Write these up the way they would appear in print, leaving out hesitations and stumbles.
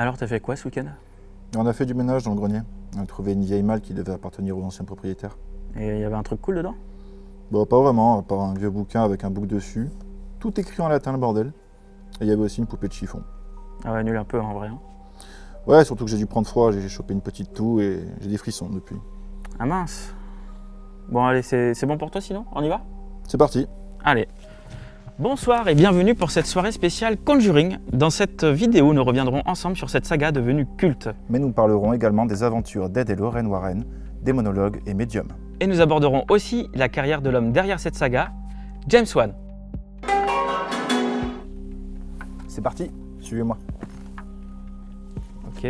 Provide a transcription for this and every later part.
Alors, t'as fait quoi ce week-end? On a fait du ménage dans le grenier. On a trouvé une vieille malle qui devait appartenir aux anciens propriétaires. Et il y avait un truc cool dedans? Bon, pas vraiment, à part un vieux bouquin avec un bouc dessus. Tout écrit en latin, le bordel. Et il y avait aussi une poupée de chiffon. Ah ouais, nul un peu en vrai. Hein. Ouais, surtout que j'ai dû prendre froid, j'ai chopé une petite toux et j'ai des frissons depuis. Ah mince. Bon, allez, c'est bon pour toi sinon? On y va? C'est parti. Allez. Bonsoir et bienvenue pour cette soirée spéciale Conjuring. Dans cette vidéo, nous reviendrons ensemble sur cette saga devenue culte. Mais nous parlerons également des aventures d'Ed et Lorraine Warren, des monologues et médiums. Et nous aborderons aussi la carrière de l'homme derrière cette saga, James Wan. C'est parti, suivez-moi. Ok.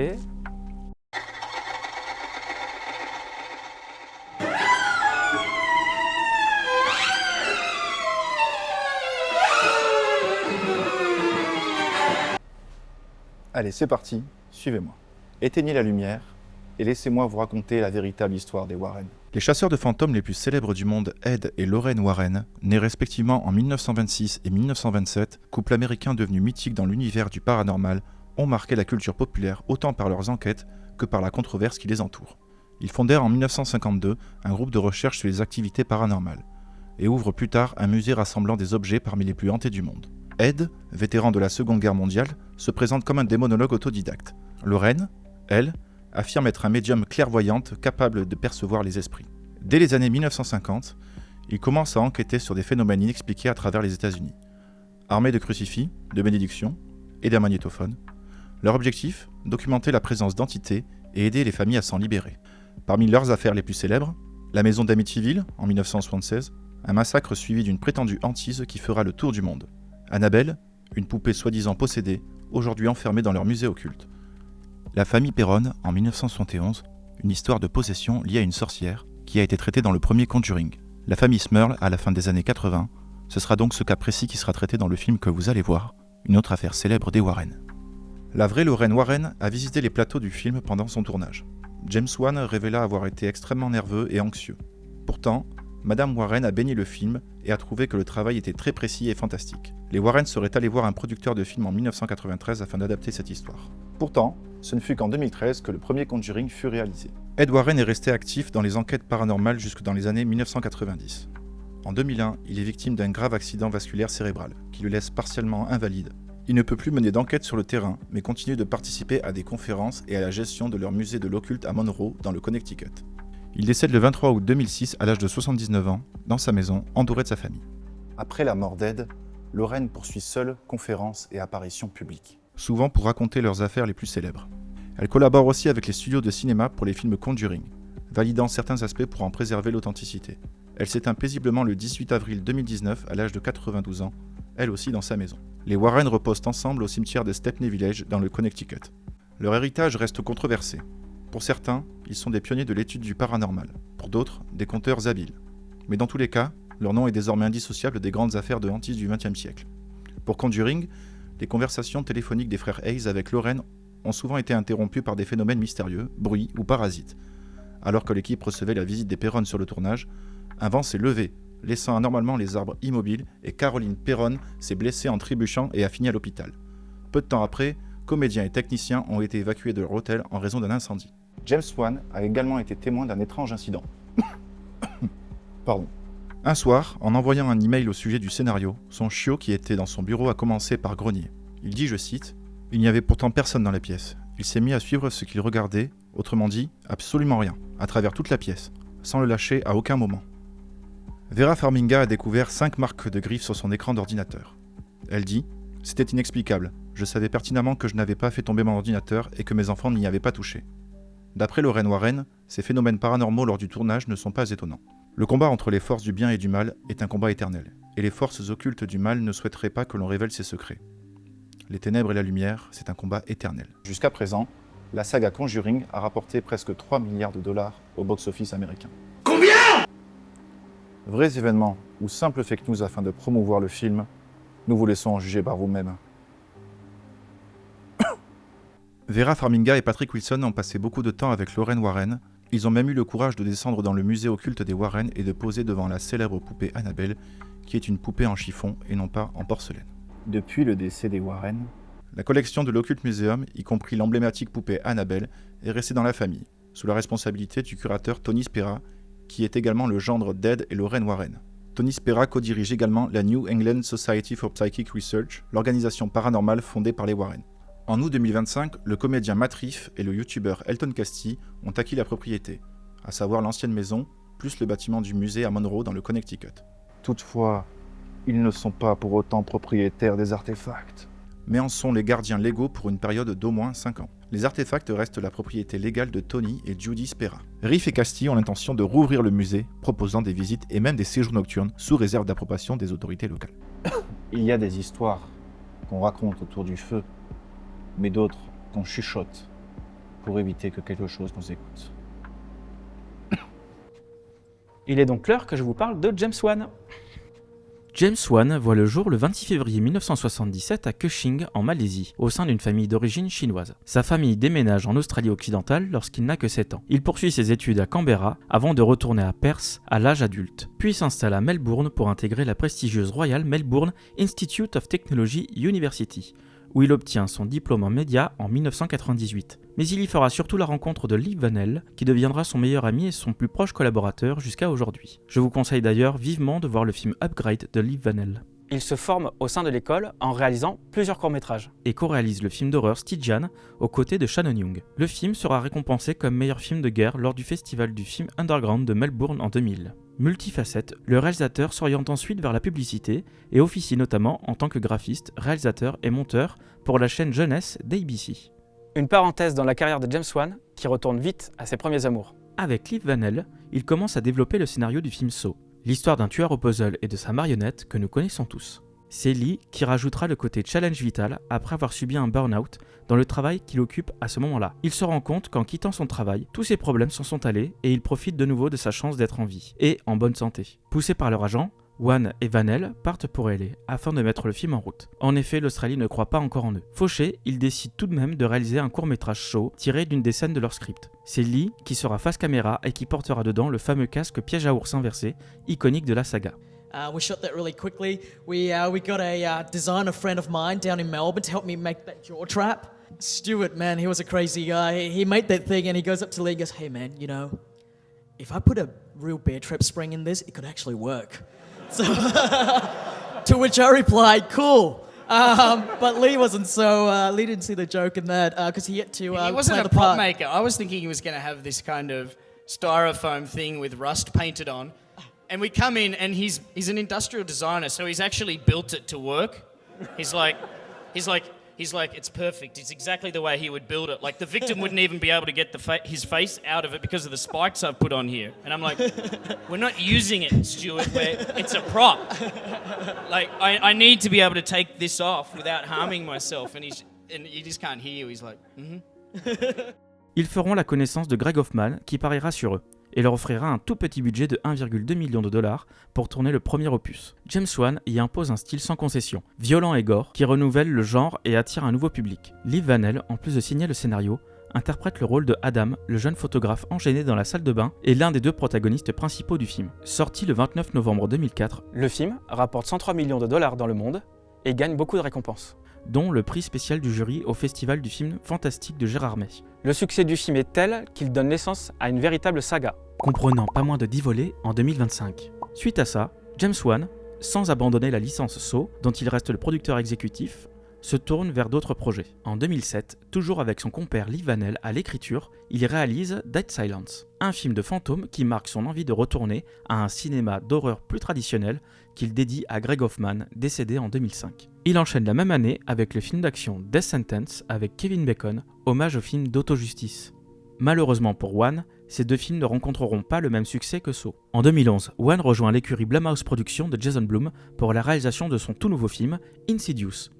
Allez, c'est parti, suivez-moi. Éteignez la lumière et laissez-moi vous raconter la véritable histoire des Warren. Les chasseurs de fantômes les plus célèbres du monde, Ed et Lorraine Warren, nés respectivement en 1926 et 1927, couple américain devenu mythique dans l'univers du paranormal, ont marqué la culture populaire autant par leurs enquêtes que par la controverse qui les entoure. Ils fondèrent en 1952 un groupe de recherche sur les activités paranormales et ouvrent plus tard un musée rassemblant des objets parmi les plus hantés du monde. Ed, vétéran de la Seconde Guerre mondiale, se présente comme un démonologue autodidacte. Lorraine, elle, affirme être un médium clairvoyante capable de percevoir les esprits. Dès les années 1950, il commence à enquêter sur des phénomènes inexpliqués à travers les États-Unis. Armés de crucifix, de bénédictions et d'un magnétophone, leur objectif, documenter la présence d'entités et aider les familles à s'en libérer. Parmi leurs affaires les plus célèbres, la maison d'Amityville en 1976, un massacre suivi d'une prétendue hantise qui fera le tour du monde. Annabelle, une poupée soi-disant possédée, aujourd'hui enfermée dans leur musée occulte. La famille Perron, en 1971, une histoire de possession liée à une sorcière qui a été traitée dans le premier Conjuring. La famille Smurl, à la fin des années 80, ce sera donc ce cas précis qui sera traité dans le film que vous allez voir, une autre affaire célèbre des Warren. La vraie Lorraine Warren a visité les plateaux du film pendant son tournage. James Wan révéla avoir été extrêmement nerveux et anxieux. Pourtant, Madame Warren a béni le film et a trouvé que le travail était très précis et fantastique. Les Warren seraient allés voir un producteur de film en 1993 afin d'adapter cette histoire. Pourtant, ce ne fut qu'en 2013 que le premier Conjuring fut réalisé. Ed Warren est resté actif dans les enquêtes paranormales jusque dans les années 1990. En 2001, il est victime d'un grave accident vasculaire cérébral qui le laisse partiellement invalide. Il ne peut plus mener d'enquête sur le terrain, mais continue de participer à des conférences et à la gestion de leur musée de l'occulte à Monroe, dans le Connecticut. Il décède le 23 août 2006 à l'âge de 79 ans, dans sa maison, entouré de sa famille. Après la mort d'Ed, Lorraine poursuit seule conférences et apparitions publiques, souvent pour raconter leurs affaires les plus célèbres. Elle collabore aussi avec les studios de cinéma pour les films Conjuring, validant certains aspects pour en préserver l'authenticité. Elle s'éteint paisiblement le 18 avril 2019 à l'âge de 92 ans, elle aussi dans sa maison. Les Warren reposent ensemble au cimetière de Stepney Village dans le Connecticut. Leur héritage reste controversé. Pour certains, ils sont des pionniers de l'étude du paranormal, pour d'autres, des conteurs habiles. Mais dans tous les cas, leur nom est désormais indissociable des grandes affaires de hantise du XXe siècle. Pour Conjuring, les conversations téléphoniques des frères Hayes avec Lorraine ont souvent été interrompues par des phénomènes mystérieux, bruits ou parasites. Alors que l'équipe recevait la visite des Perron sur le tournage, un vent s'est levé, laissant anormalement les arbres immobiles et Caroline Perron s'est blessée en trébuchant et a fini à l'hôpital. Peu de temps après, comédiens et techniciens ont été évacués de leur hôtel en raison d'un incendie. James Wan a également été témoin d'un étrange incident. Pardon. Un soir, en envoyant un email au sujet du scénario, son chiot qui était dans son bureau a commencé par grogner. Il dit, je cite, « Il n'y avait pourtant personne dans la pièce. Il s'est mis à suivre ce qu'il regardait, autrement dit, absolument rien, à travers toute la pièce, sans le lâcher à aucun moment. » Vera Farmiga a découvert 5 marques de griffes sur son écran d'ordinateur. Elle dit « C'était inexplicable. Je savais pertinemment que je n'avais pas fait tomber mon ordinateur et que mes enfants n'y avaient pas touché. » D'après Lorraine Warren, ces phénomènes paranormaux lors du tournage ne sont pas étonnants. Le combat entre les forces du bien et du mal est un combat éternel, et les forces occultes du mal ne souhaiteraient pas que l'on révèle ses secrets. Les ténèbres et la lumière, c'est un combat éternel. Jusqu'à présent, la saga Conjuring a rapporté presque 3 milliards de dollars au box-office américain. Combien ? Vrais événements ou simples fake news afin de promouvoir le film, nous vous laissons en juger par vous-même. Vera Farmiga et Patrick Wilson ont passé beaucoup de temps avec Lorraine Warren. Ils ont même eu le courage de descendre dans le musée occulte des Warren et de poser devant la célèbre poupée Annabelle, qui est une poupée en chiffon et non pas en porcelaine. Depuis le décès des Warren, La collection de l'Occult Museum, y compris l'emblématique poupée Annabelle, est restée dans la famille, sous la responsabilité du curateur Tony Spera, qui est également le gendre d'Ed et Lorraine Warren. Tony Spera co-dirige également la New England Society for Psychic Research, l'organisation paranormale fondée par les Warren. En août 2025, le comédien Matt Rife et le youtubeur Elton Casti ont acquis la propriété, à savoir l'ancienne maison, plus le bâtiment du musée à Monroe dans le Connecticut. Toutefois, ils ne sont pas pour autant propriétaires des artefacts, mais en sont les gardiens légaux pour une période d'au moins 5 ans. Les artefacts restent la propriété légale de Tony et Judy Spera. Riff et Casti ont l'intention de rouvrir le musée, proposant des visites et même des séjours nocturnes sous réserve d'approbation des autorités locales. Il y a des histoires qu'on raconte autour du feu, mais d'autres qu'on chuchote pour éviter que quelque chose nous écoute. Il est donc l'heure que je vous parle de James Wan. James Wan voit le jour le 26 février 1977 à Kuching, en Malaisie, au sein d'une famille d'origine chinoise. Sa famille déménage en Australie occidentale lorsqu'il n'a que 7 ans. Il poursuit ses études à Canberra avant de retourner à Perth à l'âge adulte, puis s'installe à Melbourne pour intégrer la prestigieuse Royal Melbourne Institute of Technology University, où il obtient son diplôme en médias en 1998. Mais il y fera surtout la rencontre de Lee Vanell, qui deviendra son meilleur ami et son plus proche collaborateur jusqu'à aujourd'hui. Je vous conseille d'ailleurs vivement de voir le film Upgrade de Lee Vanell. Il se forme au sein de l'école en réalisant plusieurs courts-métrages. Et co-réalise le film d'horreur Stygian aux côtés de Shannon Young. Le film sera récompensé comme meilleur film de guerre lors du festival du film Underground de Melbourne en 2000. Multifacette, le réalisateur s'oriente ensuite vers la publicité et officie notamment en tant que graphiste, réalisateur et monteur pour la chaîne jeunesse d'ABC. Une parenthèse dans la carrière de James Wan qui retourne vite à ses premiers amours. Avec Lee Vanell, il commence à développer le scénario du film Saw, l'histoire d'un tueur au puzzle et de sa marionnette que nous connaissons tous. C'est Lee qui rajoutera le côté challenge vital après avoir subi un burn-out dans le travail qu'il occupe à ce moment-là. Il se rend compte qu'en quittant son travail, tous ses problèmes s'en sont allés et il profite de nouveau de sa chance d'être en vie et en bonne santé. Poussé par leur agent, Wan et Vanell partent pour LA afin de mettre le film en route. En effet, l'Australie ne croit pas encore en eux. Fauché, ils décident tout de même de réaliser un court-métrage show tiré d'une des scènes de leur script. C'est Lee qui sera face caméra et qui portera dedans le fameux casque piège à ours inversé, iconique de la saga. We shot that really quickly. We got a designer friend of mine down in Melbourne to help me make that jaw trap. Stuart, man, he was a crazy guy. He made that thing and he goes up to Lee and goes, "Hey man, you know, if I put a real bear trap spring in this, it could actually work." So, to which I replied, "Cool." But Lee wasn't so. Lee didn't see the joke in that because he had to. He wasn't play a the prop part. maker. I was thinking he was going to have this kind of styrofoam thing with rust painted on. And we come in and he's an industrial designer, so he's actually built it to work. He's like, it's perfect. It's exactly the way he would build it. Like the victim wouldn't even be able to get his face out of it because of the spikes I've put on here. And I'm like, we're not using it, Stuart. It's a prop. Like I need to be able to take this off without harming myself. And you just can't hear you. He's like, Ils feront la connaissance de Greg Hoffman qui pariera sur eux et leur offrira un tout petit budget de 1,2 million de dollars pour tourner le premier opus. James Wan y impose un style sans concession, violent et gore, qui renouvelle le genre et attire un nouveau public. Lee Vanell, en plus de signer le scénario, interprète le rôle de Adam, le jeune photographe enchaîné dans la salle de bain et l'un des deux protagonistes principaux du film. Sorti le 29 novembre 2004, le film rapporte 103 millions de dollars dans le monde et gagne beaucoup de récompenses, dont le prix spécial du jury au festival du film fantastique de Gérardmer. Le succès du film est tel qu'il donne naissance à une véritable saga, comprenant pas moins de 10 volets en 2025. Suite à ça, James Wan, sans abandonner la licence Saw, dont il reste le producteur exécutif, se tourne vers d'autres projets. En 2007, toujours avec son compère Lee Vanell à l'écriture, il réalise Dead Silence, un film de fantôme qui marque son envie de retourner à un cinéma d'horreur plus traditionnel qu'il dédie à Greg Hoffman, décédé en 2005. Il enchaîne la même année avec le film d'action Death Sentence avec Kevin Bacon, hommage au film d'auto-justice. Malheureusement pour Wan, ces deux films ne rencontreront pas le même succès que Saw. En 2011, Wan rejoint l'écurie Blumhouse Productions de Jason Blum pour la réalisation de son tout nouveau film, Insidious.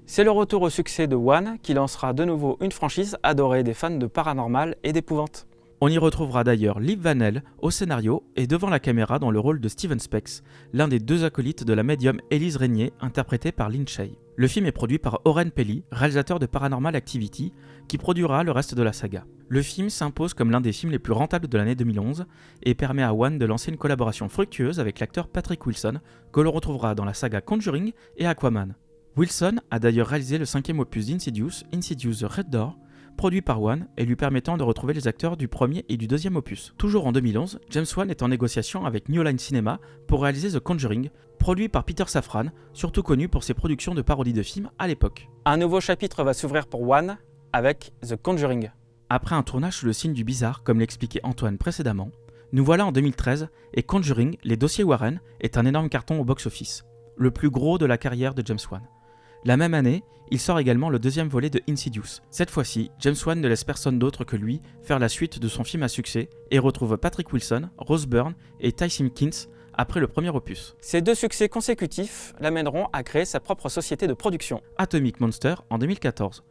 C'est le retour au succès de Wan qui lancera de nouveau une franchise adorée des fans de paranormal et d'épouvante. On y retrouvera d'ailleurs Lee Vanell au scénario et devant la caméra dans le rôle de Steven Specs, l'un des deux acolytes de la médium Élise Régnier, interprétée par Lin Shaye. Le film est produit par Oren Peli, réalisateur de Paranormal Activity, qui produira le reste de la saga. Le film s'impose comme l'un des films les plus rentables de l'année 2011 et permet à Wan de lancer une collaboration fructueuse avec l'acteur Patrick Wilson, que l'on retrouvera dans la saga Conjuring et Aquaman. Wilson a d'ailleurs réalisé le 5e opus d'Insidious, Insidious the Red Door, produit par Wan et lui permettant de retrouver les acteurs du premier et du deuxième opus. Toujours en 2011, James Wan est en négociation avec New Line Cinema pour réaliser The Conjuring, produit par Peter Safran, surtout connu pour ses productions de parodies de films à l'époque. Un nouveau chapitre va s'ouvrir pour Wan avec The Conjuring. Après un tournage sous le signe du bizarre, comme l'expliquait Antoine précédemment, nous voilà en 2013 et Conjuring, les dossiers Warren, est un énorme carton au box-office, le plus gros de la carrière de James Wan. La même année, il sort également le deuxième volet de Insidious. Cette fois-ci, James Wan ne laisse personne d'autre que lui faire la suite de son film à succès et retrouve Patrick Wilson, Rose Byrne et Ty Simpkins après le premier opus. Ces 2 succès consécutifs l'amèneront à créer sa propre société de production. Atomic Monster en 2014,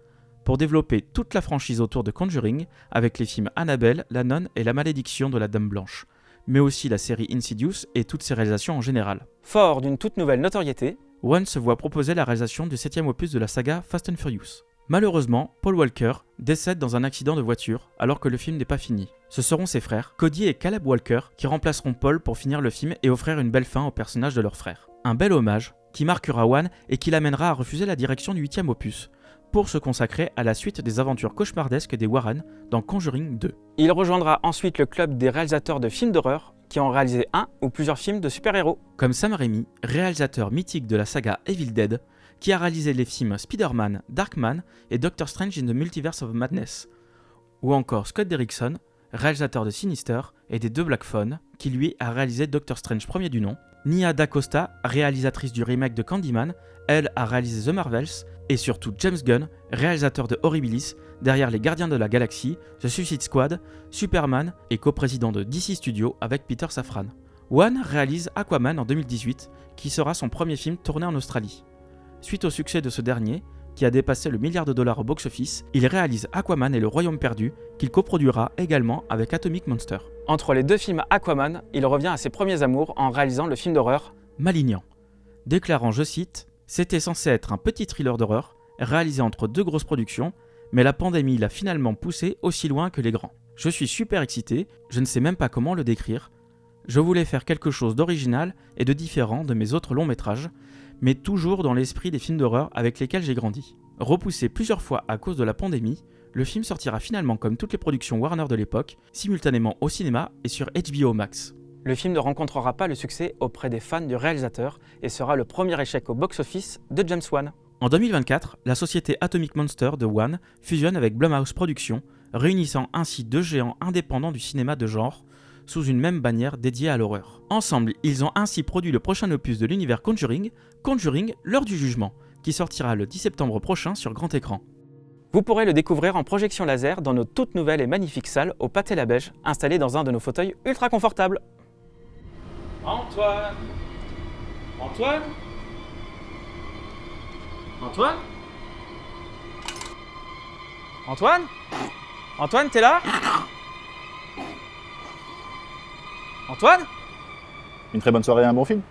pour développer toute la franchise autour de Conjuring avec les films Annabelle, La Nonne et La Malédiction de la Dame Blanche, mais aussi la série Insidious et toutes ses réalisations en général. Fort d'une toute nouvelle notoriété, Wan se voit proposer la réalisation du 7e opus de la saga Fast and Furious. Malheureusement, Paul Walker décède dans un accident de voiture alors que le film n'est pas fini. Ce seront ses frères, Cody et Caleb Walker, qui remplaceront Paul pour finir le film et offrir une belle fin au personnage de leur frère. Un bel hommage qui marquera Wan et qui l'amènera à refuser la direction du 8e opus, pour se consacrer à la suite des aventures cauchemardesques des Warren dans Conjuring 2. il rejoindra ensuite le club des réalisateurs de films d'horreur qui ont réalisé un ou plusieurs films de super-héros. Comme Sam Raimi, réalisateur mythique de la saga Evil Dead, qui a réalisé les films Spider-Man, Darkman et Doctor Strange in the Multiverse of Madness, ou encore Scott Derrickson, réalisateur de Sinister et des 2 Black Phone, qui lui a réalisé Doctor Strange premier du nom. Nia DaCosta, réalisatrice du remake de Candyman, elle a réalisé The Marvels, et surtout James Gunn, réalisateur de Horribilis, derrière Les Gardiens de la Galaxie, The Suicide Squad, Superman et coprésident de DC Studios avec Peter Safran. Wan réalise Aquaman en 2018, qui sera son premier film tourné en Australie. Suite au succès de ce dernier, qui a dépassé le $1 milliard au box-office, il réalise Aquaman et le Royaume perdu, qu'il coproduira également avec Atomic Monster. Entre les 2 films Aquaman, il revient à ses premiers amours en réalisant le film d'horreur Malignant, déclarant, je cite, « C'était censé être un petit thriller d'horreur, réalisé entre 2 grosses productions, mais la pandémie l'a finalement poussé aussi loin que les grands. Je suis super excité, je ne sais même pas comment le décrire. Je voulais faire quelque chose d'original et de différent de mes autres longs métrages, mais toujours dans l'esprit des films d'horreur avec lesquels j'ai grandi. Repoussé plusieurs fois à cause de la pandémie, le film sortira finalement comme toutes les productions Warner de l'époque, simultanément au cinéma et sur HBO Max. Le film ne rencontrera pas le succès auprès des fans du réalisateur et sera le premier échec au box-office de James Wan. En 2024, la société Atomic Monster de Wan fusionne avec Blumhouse Productions, réunissant ainsi 2 géants indépendants du cinéma de genre, sous une même bannière dédiée à l'horreur. Ensemble, ils ont ainsi produit le prochain opus de l'univers Conjuring, Conjuring, l'heure du jugement, qui sortira le 10 septembre prochain sur grand écran. Vous pourrez le découvrir en projection laser dans nos toutes nouvelles et magnifiques salles au Pâté la Beige, installées dans un de nos fauteuils ultra confortables. Antoine Antoine Antoine Antoine Antoine, t'es là Antoine Une très bonne soirée et un bon film.